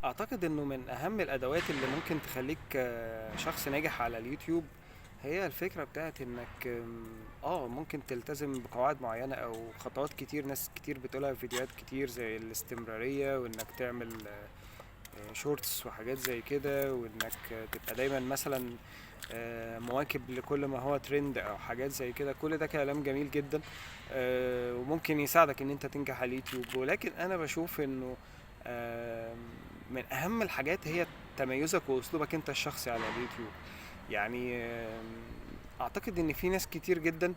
اعتقد انه من اهم الادوات اللي ممكن تخليك شخص ناجح على اليوتيوب هي الفكرة بتاعت انك ممكن تلتزم بقواعد معينة او خطوات كتير ناس كتير بتقولها في فيديوهات كتير زي الاستمرارية، وانك تعمل شورتس وحاجات زي كده، وانك تبقى دايما مثلا مواكب لكل ما هو ترند او حاجات زي كده. كل ده كلام جميل جدا، وممكن يساعدك ان انت تنجح على اليوتيوب. ولكن انا بشوف انه آم، من اهم الحاجات هي تميزك واسلوبك انت الشخصي على اليوتيوب. يعني اعتقد ان في ناس كتير جدا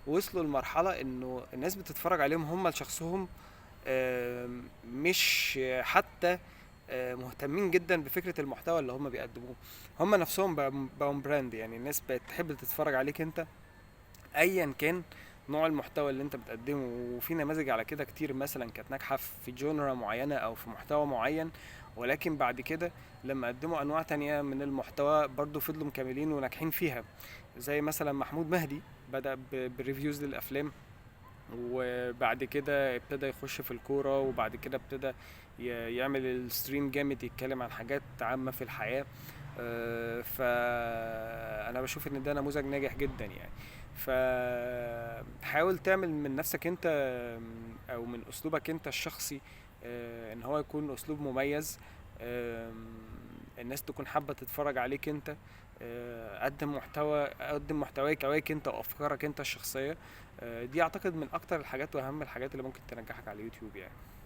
وصلوا لمرحلة انه الناس بتتفرج عليهم هم لشخصهم، مش حتى مهتمين جدا بفكرة المحتوى اللي هم بيقدموه. هم نفسهم بقوا براند، يعني الناس بقت تحب تتفرج عليك انت ايا كان نوع المحتوى اللي انت بتقدمه. وفي نماذج على كده كتير مثلا كانت ناجحة في جونرا معينة او في محتوى معين، ولكن بعد كده لما قدموا انواع تانية من المحتوى برضو فضلوا مكملين وناجحين فيها. زي مثلا محمود مهدي بدأ بريفيوز للافلام، وبعد كده ابتدى يخش في الكورة، وبعد كده ابتدى يعمل الستريم جامد يتكلم عن حاجات عامة في الحياة. فأنا بشوف إن ده نموذج ناجح جدا يعني. فحاول تعمل من نفسك انت او من اسلوبك انت الشخصي ان هو يكون اسلوب مميز، الناس تكون حابة تتفرج عليك انت. قدم محتواك انت وافكارك انت الشخصية. دي اعتقد من اكتر الحاجات واهم الحاجات اللي ممكن تنجحك على اليوتيوب يعني.